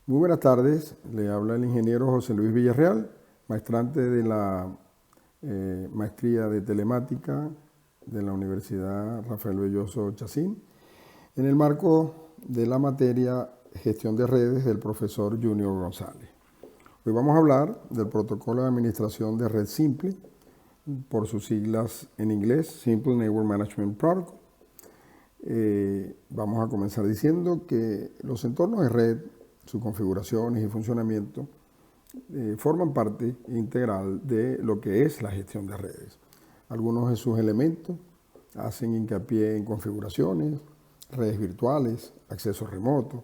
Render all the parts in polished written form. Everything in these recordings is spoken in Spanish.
Muy buenas tardes, le habla el ingeniero José Luis Villarreal, maestrante de la Maestría de Telemática de la Universidad Rafael Belloso Chacín, en el marco de la materia Gestión de Redes del profesor Junior González. Hoy vamos a hablar del protocolo de administración de red simple, por sus siglas en inglés, Simple Network Management Protocol. Vamos a comenzar diciendo que los entornos de red, sus configuraciones y funcionamiento forman parte integral de lo que es la gestión de redes. Algunos de sus elementos hacen hincapié en configuraciones, redes virtuales, acceso remoto.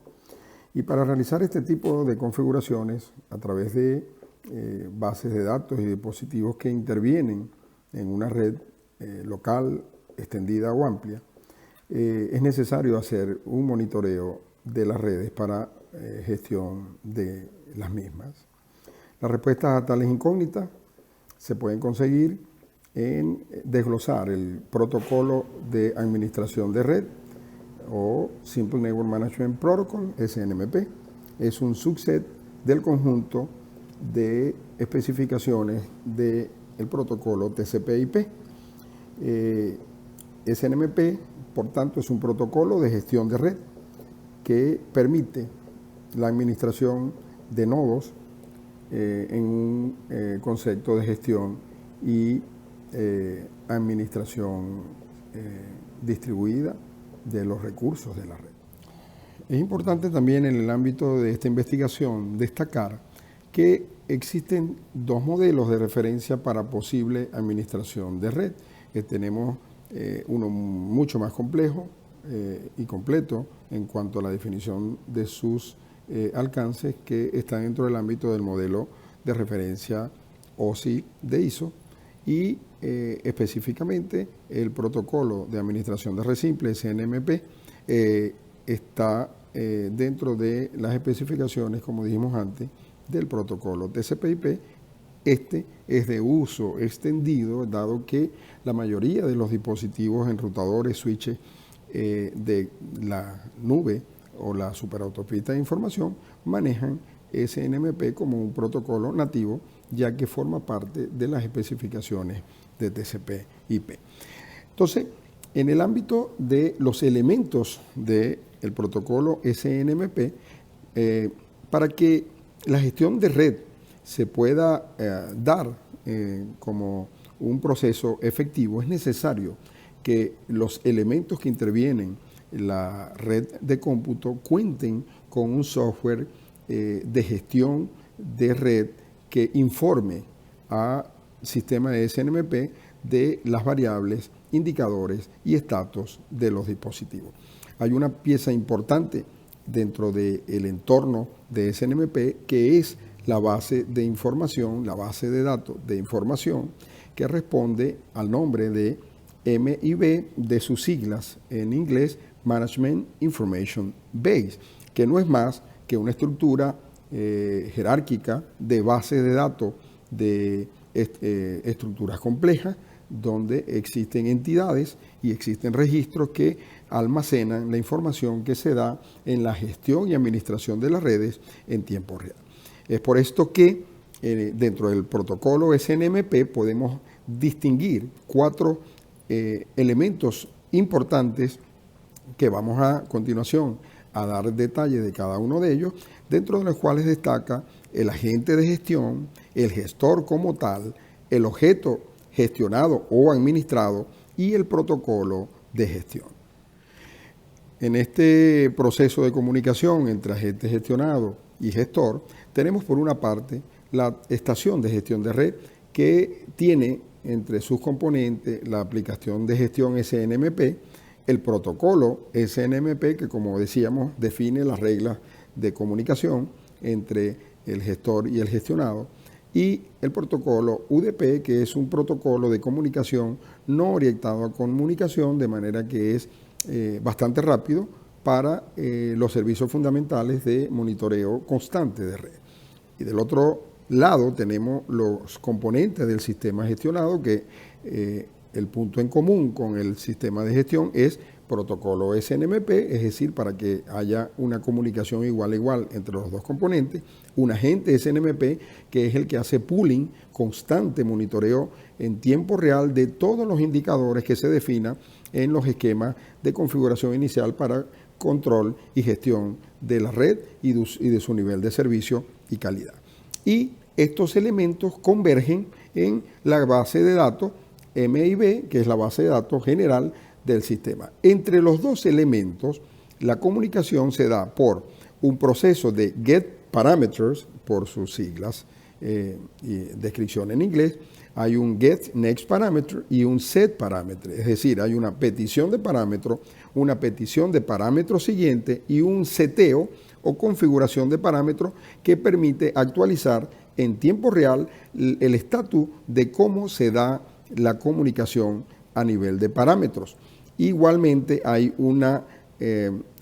Y para realizar este tipo de configuraciones a través de bases de datos y dispositivos que intervienen en una red local, extendida o amplia, es necesario hacer un monitoreo de las redes para gestión de las mismas. Las respuestas a tales incógnitas se pueden conseguir en desglosar el protocolo de administración de red o Simple Network Management Protocol, SNMP. Es un subset del conjunto de especificaciones del protocolo TCP/IP. SNMP, por tanto, es un protocolo de gestión de red que permite la administración de nodos en un concepto de gestión y administración distribuida de los recursos de la red. Es importante también en el ámbito de esta investigación destacar que existen dos modelos de referencia para posible administración de red. Tenemos uno mucho más complejo y completo en cuanto a la definición de sus alcances, que está dentro del ámbito del modelo de referencia OSI de ISO, y específicamente el protocolo de administración de red simple, SNMP, está dentro de las especificaciones, como dijimos antes, del protocolo TCP/IP. Este es de uso extendido, dado que la mayoría de los dispositivos enrutadores, switches de la nube o la superautopista de información manejan SNMP como un protocolo nativo, ya que forma parte de las especificaciones de TCP/IP. Entonces, en el ámbito de los elementos del protocolo SNMP, para que la gestión de red se pueda dar como un proceso efectivo, es necesario que los elementos que intervienen en la red de cómputo cuenten con un software de gestión de red que informe al sistema de SNMP de las variables, indicadores y estatus de los dispositivos. Hay una pieza importante dentro del entorno de SNMP que es la base de información, la base de datos de información, que responde al nombre de MIB, de sus siglas en inglés, Management Information Base, que no es más que una estructura jerárquica de base de datos de estructuras complejas, donde existen entidades y existen registros que almacenan la información que se da en la gestión y administración de las redes en tiempo real. Es por esto que dentro del protocolo SNMP podemos distinguir cuatro elementos importantes que vamos a continuación a dar detalle de cada uno de ellos, dentro de los cuales destaca el agente de gestión, el gestor como tal, el objeto gestionado o administrado y el protocolo de gestión. En este proceso de comunicación entre agente gestionado y gestor, tenemos por una parte la estación de gestión de red, que tiene entre sus componentes la aplicación de gestión SNMP, el protocolo SNMP, que como decíamos define las reglas de comunicación entre el gestor y el gestionado, y el protocolo UDP, que es un protocolo de comunicación no orientado a comunicación, de manera que es bastante rápido para los servicios fundamentales de monitoreo constante de red. Y del otro lado tenemos los componentes del sistema gestionado, que el punto en común con el sistema de gestión es protocolo SNMP, es decir, para que haya una comunicación igual a igual entre los dos componentes, un agente SNMP que es el que hace pooling, constante monitoreo en tiempo real de todos los indicadores que se definan en los esquemas de configuración inicial para control y gestión de la red y de su nivel de servicio y calidad. Y estos elementos convergen en la base de datos MIB, que es la base de datos general del sistema. Entre los dos elementos, la comunicación se da por un proceso de get parameters, por sus siglas y descripción en inglés. Hay un get next parameter y un set parameter, es decir, hay una petición de parámetro, una petición de parámetro siguiente y un seteo o configuración de parámetros que permite actualizar en tiempo real el estatus de cómo se da la comunicación a nivel de parámetros. Igualmente hay una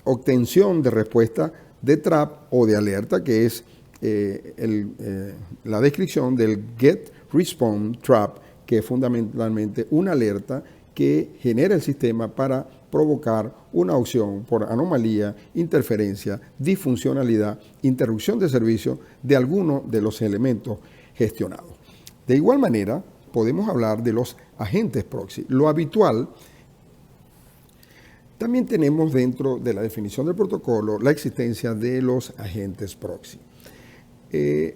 obtención de respuesta de trap o de alerta, que es la descripción del get response trap, que es fundamentalmente una alerta que genera el sistema para provocar una opción por anomalía, interferencia, disfuncionalidad, interrupción de servicio de alguno de los elementos gestionados. De igual manera, podemos hablar de los agentes proxy. Lo habitual, también tenemos dentro de la definición del protocolo la existencia de los agentes proxy.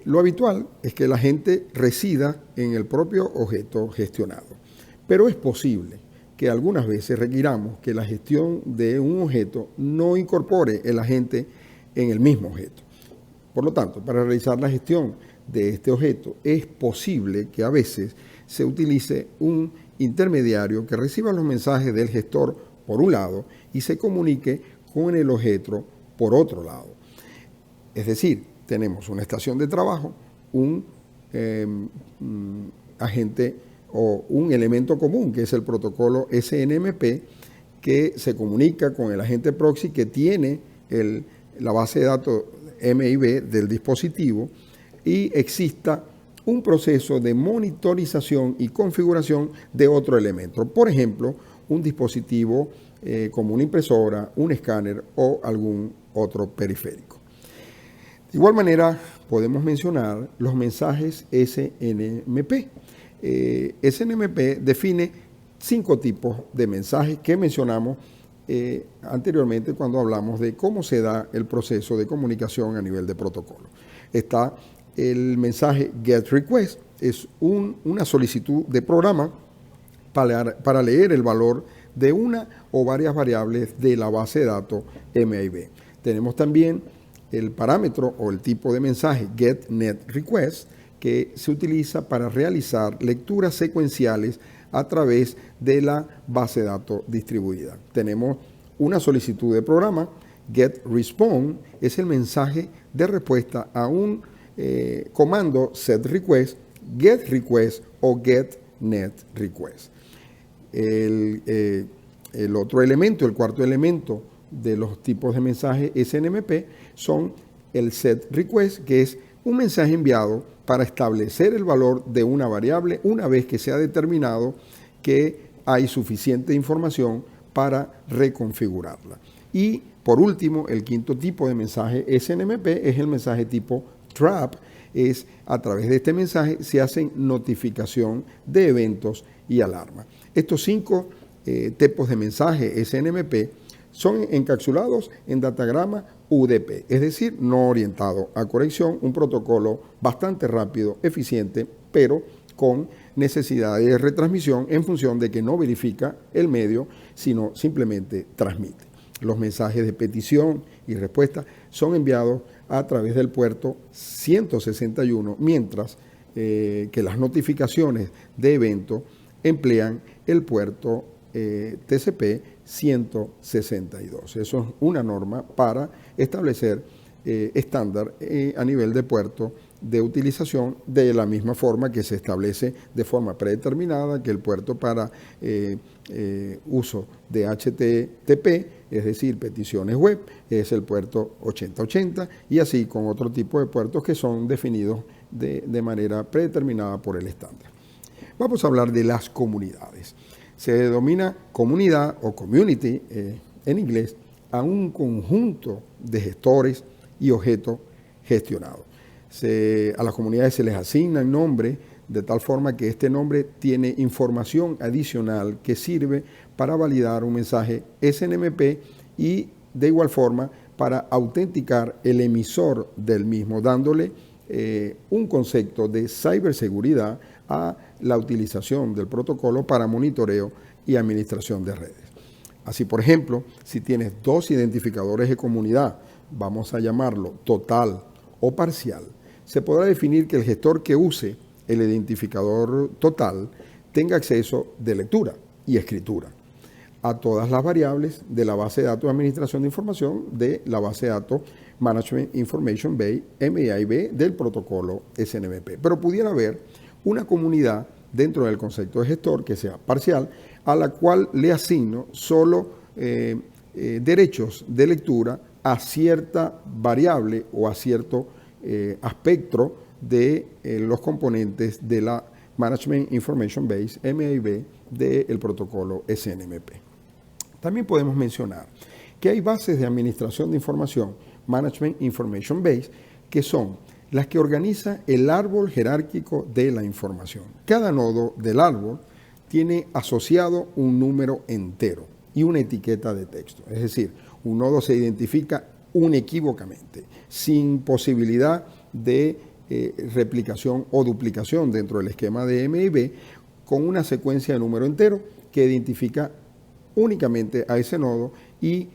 Lo habitual es que el agente resida en el propio objeto gestionado, pero es posible que algunas veces requiramos que la gestión de un objeto no incorpore el agente en el mismo objeto. Por lo tanto, para realizar la gestión de este objeto es posible que a veces se utilice un intermediario que reciba los mensajes del gestor por un lado y se comunique con el objeto por otro lado. Es decir, tenemos una estación de trabajo, un agente o un elemento común, que es el protocolo SNMP, que se comunica con el agente proxy que tiene la base de datos MIB del dispositivo, y exista un proceso de monitorización y configuración de otro elemento. Por ejemplo, un dispositivo como una impresora, un escáner o algún otro periférico. De igual manera, podemos mencionar los mensajes SNMP. SNMP define 5 tipos de mensajes que mencionamos anteriormente cuando hablamos de cómo se da el proceso de comunicación a nivel de protocolo. Está el mensaje GET-REQUEST, es una solicitud de programa para leer el valor de una o varias variables de la base de datos MIB. Tenemos también el parámetro o el tipo de mensaje GET-NET-REQUEST, que se utiliza para realizar lecturas secuenciales a través de la base de datos distribuida. Tenemos una solicitud de programa, GET-RESPONSE, es el mensaje de respuesta a un comando SET-REQUEST, GET-REQUEST o GET-NET-REQUEST. El otro elemento, el cuarto elemento de los tipos de mensaje SNMP son el SET-REQUEST, que es un mensaje enviado para establecer el valor de una variable una vez que se ha determinado que hay suficiente información para reconfigurarla. Y por último, el quinto tipo de mensaje SNMP es el mensaje tipo TRAP. Es a través de este mensaje se hacen notificación de eventos y alarmas. Estos 5 tipos de mensaje SNMP son encapsulados en datagrama UDP, es decir, no orientado a corrección, un protocolo bastante rápido, eficiente, pero con necesidad de retransmisión en función de que no verifica el medio, sino simplemente transmite. Los mensajes de petición y respuesta son enviados a través del puerto 161, mientras que las notificaciones de evento emplean el puerto TCP 162. Eso es una norma para establecer estándar a nivel de puerto de utilización, de la misma forma que se establece de forma predeterminada que el puerto para uso de HTTP, es decir, peticiones web, es el puerto 8080, y así con otro tipo de puertos que son definidos de manera predeterminada por el estándar. Vamos a hablar de las comunidades. Se denomina comunidad o community en inglés a un conjunto de gestores y objetos gestionados. A las comunidades se les asignan nombres de tal forma que este nombre tiene información adicional que sirve para validar un mensaje SNMP y de igual forma para autenticar el emisor del mismo, dándole un concepto de ciberseguridad a la utilización del protocolo para monitoreo y administración de redes. Así, por ejemplo, si tienes dos identificadores de comunidad, vamos a llamarlo total o parcial, se podrá definir que el gestor que use el identificador total tenga acceso de lectura y escritura a todas las variables de la base de datos de administración de información de la base de datos Management Information Base, MIB, del protocolo SNMP. Pero pudiera haber una comunidad dentro del concepto de gestor que sea parcial, a la cual le asigno solo derechos de lectura a cierta variable o a cierto aspecto de los componentes de la Management Information Base, MIB, del protocolo SNMP. También podemos mencionar que hay bases de administración de información, Management Information Base, que son las que organiza el árbol jerárquico de la información. Cada nodo del árbol tiene asociado un número entero y una etiqueta de texto. Es decir, un nodo se identifica unequívocamente, sin posibilidad de replicación o duplicación dentro del esquema de MIB, con una secuencia de número entero que identifica únicamente a ese nodo y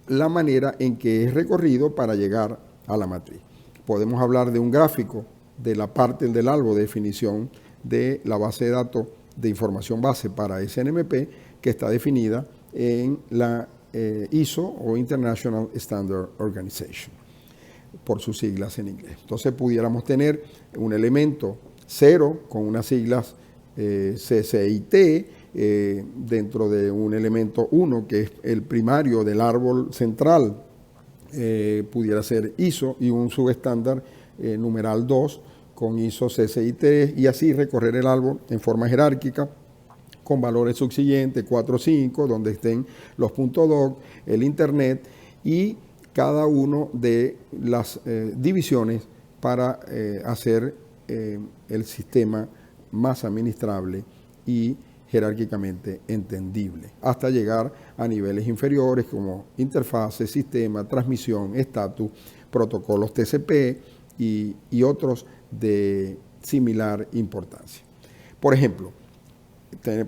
la manera en que es recorrido para llegar a la matriz. Podemos hablar de un gráfico de la parte del árbol de definición de la base de datos de información base para SNMP, que está definida en la ISO o International Standard Organization, por sus siglas en inglés. Entonces pudiéramos tener un elemento 0 con unas siglas CCIT, dentro de un elemento 1 que es el primario del árbol central, pudiera ser ISO, y un subestándar numeral 2 con ISO CCI3, y así recorrer el árbol en forma jerárquica con valores subsiguientes 4 o 5, donde estén los .doc, el internet y cada uno de las divisiones para hacer el sistema más administrable y jerárquicamente entendible, hasta llegar a niveles inferiores como interfase, sistema, transmisión, estatus, protocolos TCP y otros de similar importancia. Por ejemplo,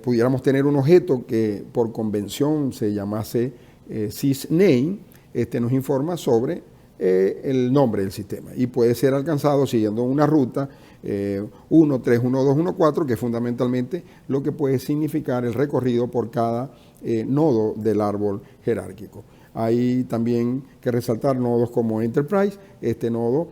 pudiéramos tener un objeto que por convención se llamase sysname. Este nos informa sobre el nombre del sistema y puede ser alcanzado siguiendo una ruta 1, 3, 1, 2, 1, 4, que es fundamentalmente lo que puede significar el recorrido por cada nodo del árbol jerárquico. Hay también que resaltar nodos como Enterprise. Este nodo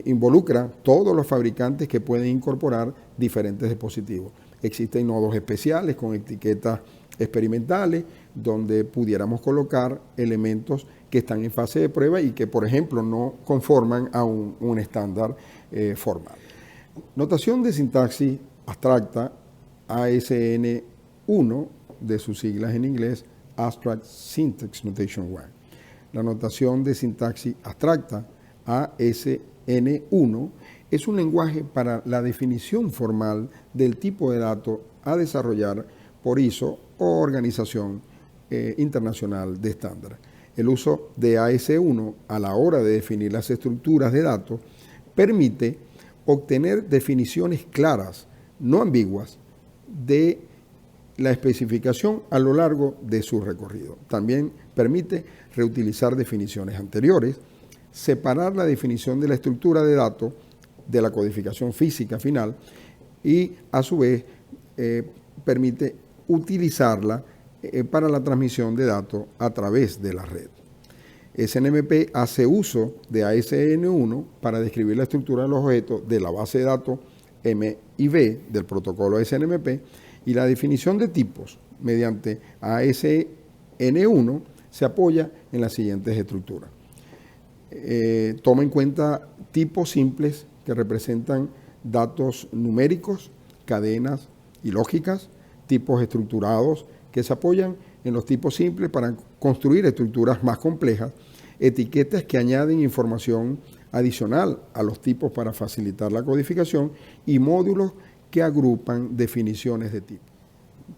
involucra todos los fabricantes que pueden incorporar diferentes dispositivos. Existen nodos especiales con etiquetas experimentales donde pudiéramos colocar elementos que están en fase de prueba y que, por ejemplo, no conforman a un estándar formal. Notación de sintaxis abstracta, ASN1, de sus siglas en inglés, Abstract Syntax Notation 1. La notación de sintaxis abstracta, ASN1, es un lenguaje para la definición formal del tipo de datos a desarrollar por ISO o Organización Internacional de Estándares. El uso de AS1 a la hora de definir las estructuras de datos permite obtener definiciones claras, no ambiguas, de la especificación a lo largo de su recorrido. También permite reutilizar definiciones anteriores, separar la definición de la estructura de datos de la codificación física final y, a su vez, permite utilizarla para la transmisión de datos a través de la red. SNMP hace uso de ASN1 para describir la estructura de los objetos de la base de datos MIB del protocolo SNMP, y la definición de tipos mediante ASN1 se apoya en las siguientes estructuras. Toma en cuenta tipos simples que representan datos numéricos, cadenas y lógicas, tipos estructurados que se apoyan en los tipos simples para construir estructuras más complejas, etiquetas que añaden información adicional a los tipos para facilitar la codificación y módulos que agrupan definiciones de tipo.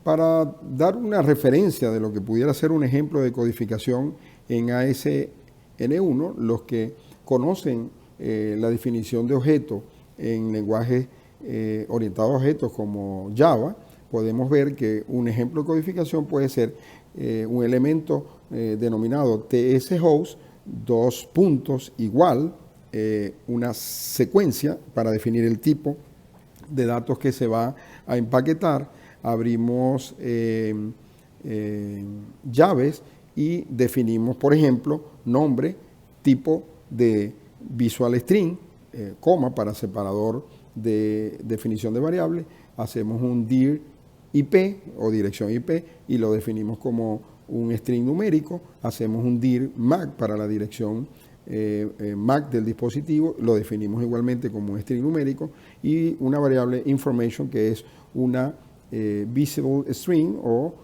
Para dar una referencia de lo que pudiera ser un ejemplo de codificación en ASN1, los que conocen la definición de objeto en lenguajes orientados a objetos como Java, podemos ver que un ejemplo de codificación puede ser un elemento denominado tshost, dos puntos igual, una secuencia para definir el tipo de datos que se va a empaquetar. Abrimos llaves y definimos, por ejemplo, nombre, tipo de Visual String, coma para separador de definición de variable. Hacemos un dir IP o dirección IP y lo definimos como un string numérico. Hacemos un dir MAC para la dirección MAC del dispositivo, lo definimos igualmente como un string numérico, y una variable information que es una visible string o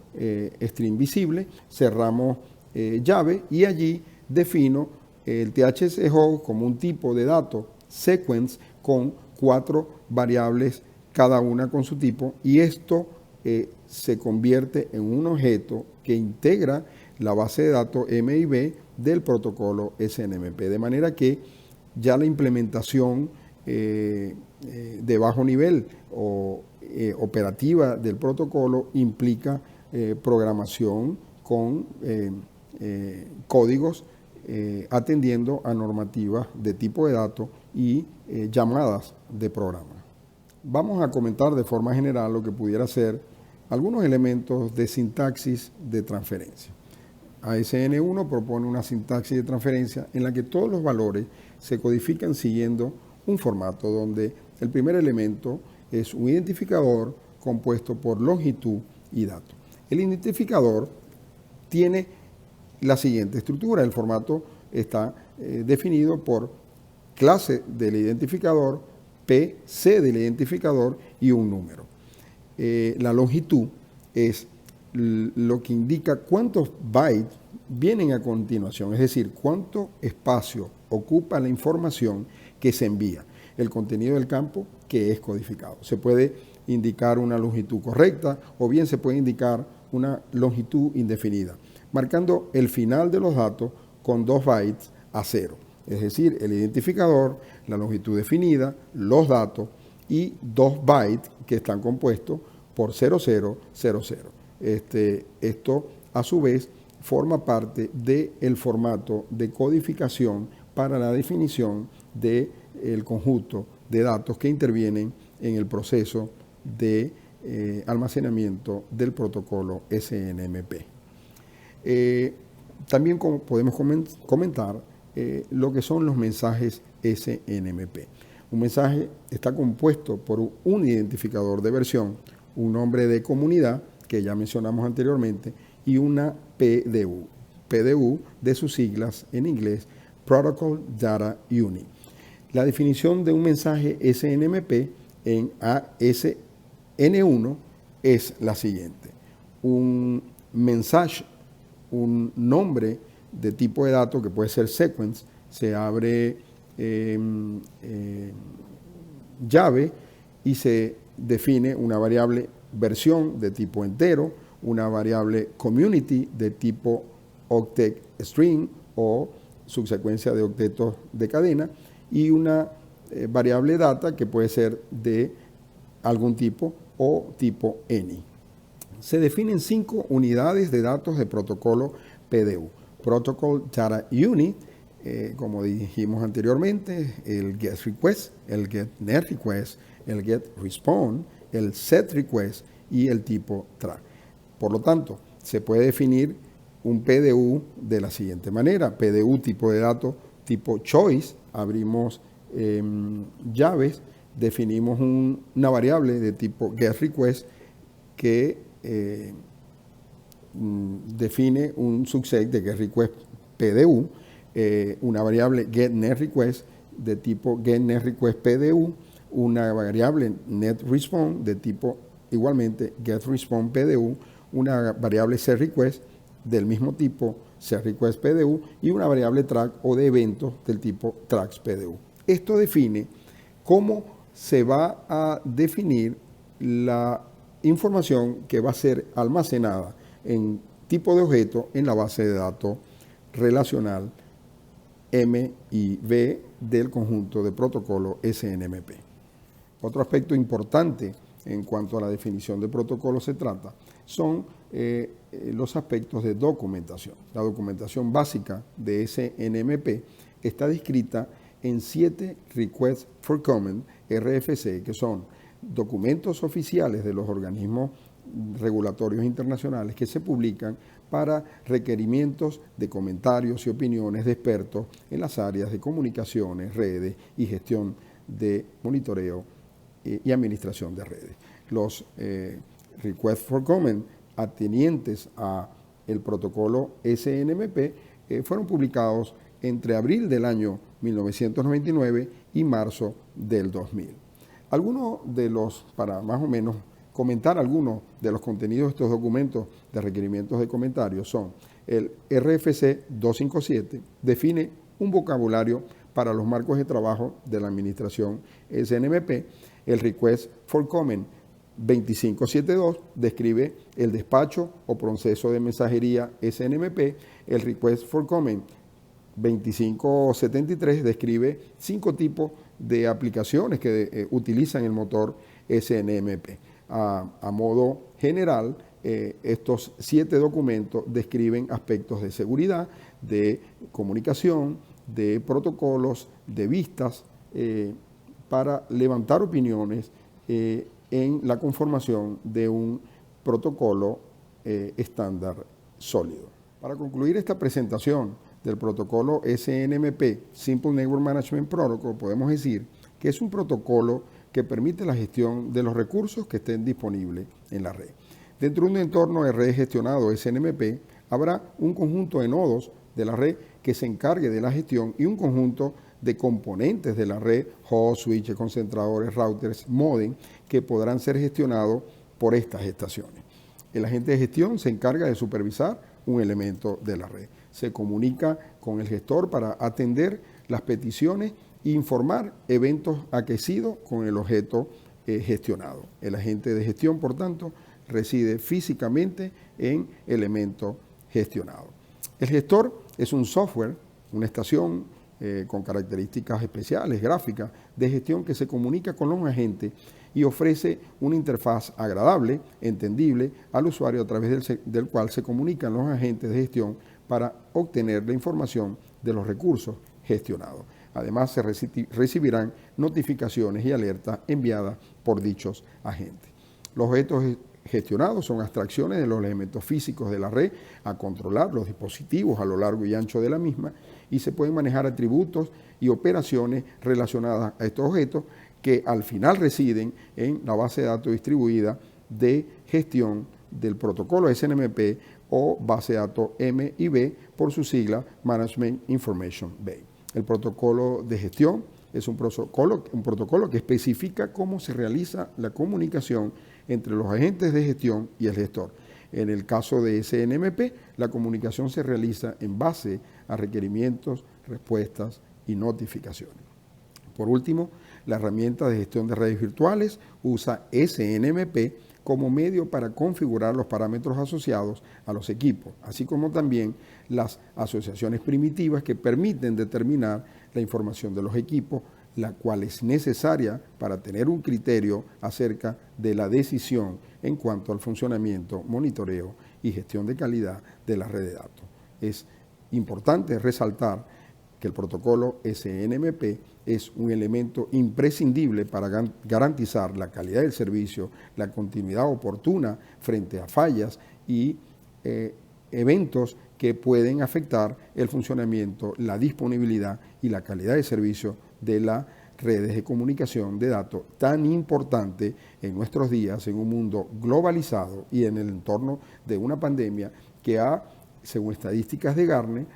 string visible. Cerramos llave y allí defino el THC-host como un tipo de dato sequence con 4 variables cada una con su tipo, y esto se convierte en un objeto que integra la base de datos MIB del protocolo SNMP, de manera que ya la implementación de bajo nivel o operativa del protocolo implica programación con códigos atendiendo a normativas de tipo de datos y llamadas de programa. Vamos a comentar de forma general lo que pudiera ser algunos elementos de sintaxis de transferencia. ASN1 propone una sintaxis de transferencia en la que todos los valores se codifican siguiendo un formato donde el primer elemento es un identificador compuesto por longitud y dato. El identificador tiene la siguiente estructura. El formato está definido por clase del identificador, PC del identificador y un número. La longitud es lo que indica cuántos bytes vienen a continuación, es decir, cuánto espacio ocupa la información que se envía, el contenido del campo que es codificado. Se puede indicar una longitud correcta o bien se puede indicar una longitud indefinida, marcando el final de los datos con 2 bytes a 0, es decir, el identificador, la longitud definida, los datos y 2 bytes que están compuestos por 0000. Esto, a su vez, forma parte del formato de codificación para la definición del conjunto de datos que intervienen en el proceso de almacenamiento del protocolo SNMP. También podemos comentar lo que son los mensajes SNMP. Un mensaje está compuesto por un identificador de versión, un nombre de comunidad, que ya mencionamos anteriormente, y una PDU. PDU de sus siglas en inglés, Protocol Data Unit. La definición de un mensaje SNMP en ASN1 es la siguiente. Un mensaje, un nombre de tipo de dato que puede ser sequence, se abre llave y se define una variable versión de tipo entero, una variable community de tipo octet string o subsecuencia de octetos de cadena, y una variable data que puede ser de algún tipo o tipo any. Se definen 5 unidades de datos de protocolo PDU. Protocol Data Unit, como dijimos anteriormente, el GET Request, el GET NET Request, el GET Response, el SET Request y el tipo track. Por lo tanto, se puede definir un PDU de la siguiente manera. PDU tipo de datos tipo choice, abrimos llaves, definimos una variable de tipo getRequest que define un subset de getRequest PDU, una variable getNetRequest de tipo getNetRequest PDU, una variable netResponse de tipo igualmente getResponse-PDU, una variable setRequest del mismo tipo setRequest-PDU y una variable track o de eventos del tipo tracks-PDU. Esto define cómo se va a definir la información que va a ser almacenada en tipo de objeto en la base de datos relacional M y B del conjunto de protocolo SNMP. Otro aspecto importante en cuanto a la definición de protocolo se trata son los aspectos de documentación. La documentación básica de SNMP está descrita en 7 Requests for Comment RFC, que son documentos oficiales de los organismos regulatorios internacionales que se publican para requerimientos de comentarios y opiniones de expertos en las áreas de comunicaciones, redes y gestión de monitoreo y administración de redes. Los Requests for Comment atenientes a el protocolo SNMP fueron publicados entre abril del año 1999 y marzo del 2000. Para más o menos comentar algunos de los contenidos de estos documentos de requerimientos de comentarios son: el RFC 257 define un vocabulario para los marcos de trabajo de la administración SNMP. El Request for Comment 2572 describe el despacho o proceso de mensajería SNMP. El Request for Comment 2573 describe 5 tipos de aplicaciones que utilizan el motor SNMP. A modo general, estos 7 documentos describen aspectos de seguridad, de comunicación, de protocolos, de vistas, para levantar opiniones en la conformación de un protocolo estándar sólido. Para concluir esta presentación del protocolo SNMP, Simple Network Management Protocol, podemos decir que es un protocolo que permite la gestión de los recursos que estén disponibles en la red. Dentro de un entorno de red gestionado SNMP, habrá un conjunto de nodos de la red que se encargue de la gestión y un conjunto de componentes de la red, hosts, switches, concentradores, routers, modem, que podrán ser gestionados por estas estaciones. El agente de gestión se encarga de supervisar un elemento de la red. Se comunica con el gestor para atender las peticiones e informar eventos aquecidos con el objeto gestionado. El agente de gestión, por tanto, reside físicamente en elemento gestionado. El gestor es un software, una estación con características especiales, gráficas, de gestión que se comunica con los agentes y ofrece una interfaz agradable, entendible al usuario, a través del cual se comunican los agentes de gestión para obtener la información de los recursos gestionados. Además, se recibirán notificaciones y alertas enviadas por dichos agentes. Los objetos gestionados son abstracciones de los elementos físicos de la red a controlar los dispositivos a lo largo y ancho de la misma, y se pueden manejar atributos y operaciones relacionadas a estos objetos que al final residen en la base de datos distribuida de gestión del protocolo SNMP o base de datos M y B por su sigla Management Information Bay. El protocolo de gestión es un protocolo que especifica cómo se realiza la comunicación entre los agentes de gestión y el gestor. En el caso de SNMP, la comunicación se realiza en base a requerimientos, respuestas y notificaciones. Por último, la herramienta de gestión de redes virtuales usa SNMP como medio para configurar los parámetros asociados a los equipos, así como también las asociaciones primitivas que permiten determinar la información de los equipos, la cual es necesaria para tener un criterio acerca de la decisión en cuanto al funcionamiento, monitoreo y gestión de calidad de la red de datos. Es importante resaltar que el protocolo SNMP es un elemento imprescindible para garantizar la calidad del servicio, la continuidad oportuna frente a fallas y eventos que pueden afectar el funcionamiento, la disponibilidad y la calidad de servicio de las redes de comunicación de datos tan importante en nuestros días, en un mundo globalizado y en el entorno de una pandemia que ha, según estadísticas de Gartner,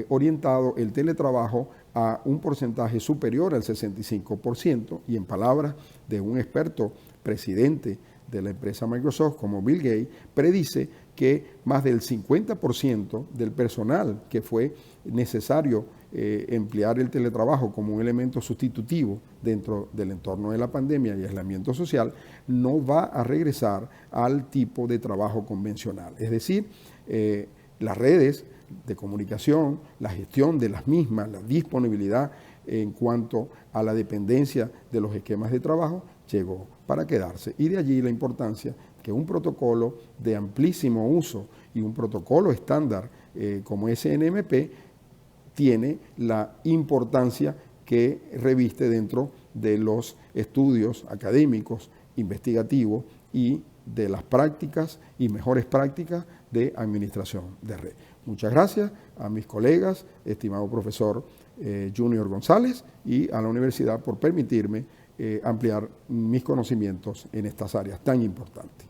orientado el teletrabajo a un porcentaje superior al 65%, y en palabras de un experto presidente de la empresa Microsoft, como Bill Gates, predice que más del 50% del personal que fue necesario emplear el teletrabajo como un elemento sustitutivo dentro del entorno de la pandemia y aislamiento social, no va a regresar al tipo de trabajo convencional. Es decir, las redes de comunicación, la gestión de las mismas, la disponibilidad en cuanto a la dependencia de los esquemas de trabajo, llegó para quedarse. Y de allí la importancia que un protocolo de amplísimo uso y un protocolo estándar como SNMP tiene la importancia que reviste dentro de los estudios académicos, investigativos y de las prácticas y mejores prácticas de administración de red. Muchas gracias a mis colegas, estimado profesor Junior González, y a la universidad por permitirme ampliar mis conocimientos en estas áreas tan importantes.